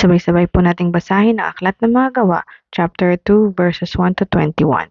Sabay-sabay po nating basahin ang Aklat ng Mga Gawa, chapter 2, verses 1 to 21.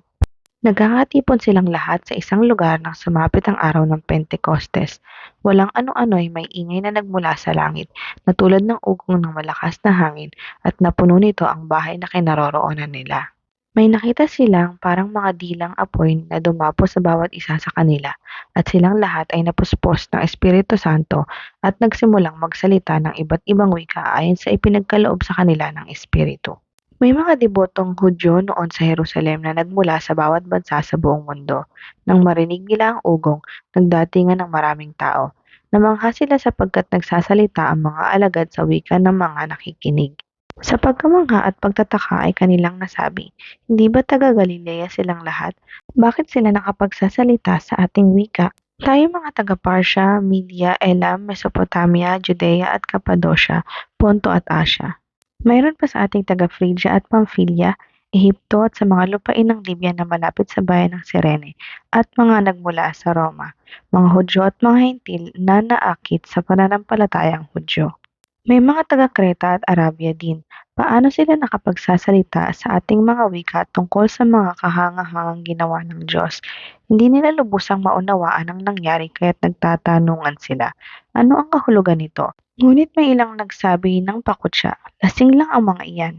Nagkakatipon silang lahat sa isang lugar nang sumapit ang araw ng Pentecostes. Walang ano-ano'y may ingay na nagmula sa langit, na tulad ng ugong ng malakas na hangin, at napuno nito ang bahay na kinaroroonan nila. May nakita silang parang mga dilang apoy na dumapo sa bawat isa sa kanila, at silang lahat ay napuspos ng Espiritu Santo at nagsimulang magsalita ng iba't ibang wika ayon sa ipinagkaloob sa kanila ng Espiritu. May mga debotong Hudyo noon sa Jerusalem na nagmula sa bawat bansa sa buong mundo. Nang marinig nila ang ugong, nagdatingan ng maraming tao. Namangha sila sapagkat nagsasalita ang mga alagad sa wika ng mga nakikinig. Sa pagkamangha at pagtataka ay kanilang nasabi, "Hindi ba taga Galilea silang lahat? Bakit sila nakapagsasalita sa ating wika? Tayo mga taga Parsya, Media, Elam, Mesopotamia, Judea at Cappadocia, Ponto at Asia. Mayroon pa sa ating taga Phrygia at Pamphylia, Ehipto at sa mga lupain ng Libya na malapit sa bayan ng Cirene, at mga nagmula sa Roma, mga Hudyo at mga Hentil na naakit sa pananampalatayang Hudyo. May mga taga Creta at Arabia din. Paano sila nakapagsasalita sa ating mga wika tungkol sa mga kahangahangang ginawa ng Diyos? Hindi nila lubusang maunawaan ang nangyari kaya't nagtatanungan sila, ano ang kahulugan nito? Ngunit may ilang nagsabi ng pakutya, lasing lang ang mga iyan.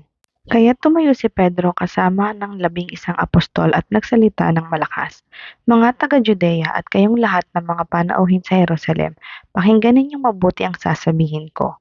Kaya tumayo si Pedro kasama ng 11 apostol at nagsalita ng malakas. Mga taga-Judea at kayong lahat ng mga panauhin sa Jerusalem, pakinggan ninyong mabuti ang sasabihin ko.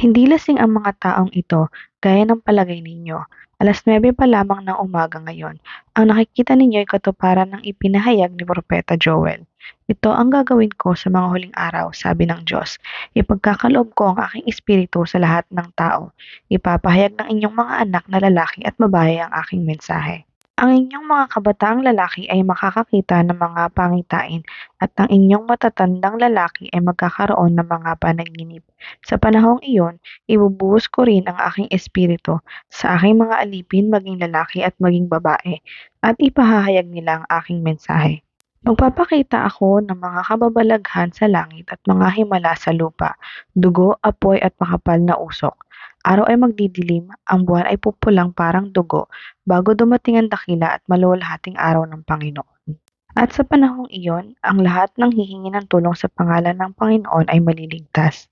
Hindi lasing ang mga taong ito, gaya ng palagay ninyo. 9:00 pa lamang ng umaga ngayon. Ang nakikita ninyo ay katuparan ng ipinahayag ni Propeta Joel. Ito ang gagawin ko sa mga huling araw, sabi ng Diyos. Ipagkakaloob ko ang aking espiritu sa lahat ng tao. Ipapahayag ng inyong mga anak na lalaki at babae ang aking mensahe. Ang inyong mga kabataang lalaki ay makakakita ng mga pangitain at ang inyong matatandang lalaki ay magkakaroon ng mga panaginip. Sa panahong iyon, ibubuhos ko rin ang aking espiritu sa aking mga alipin maging lalaki at maging babae at ipahahayag nila ang aking mensahe. Magpapakita ako ng mga kababalaghan sa langit at mga himala sa lupa, dugo, apoy at makapal na usok. Araw ay magdidilim, ang buwan ay pupulang parang dugo, bago dumating ang dakila at maluwalhating araw ng Panginoon. At sa panahong iyon, ang lahat ng hihingi ng tulong sa pangalan ng Panginoon ay maliligtas.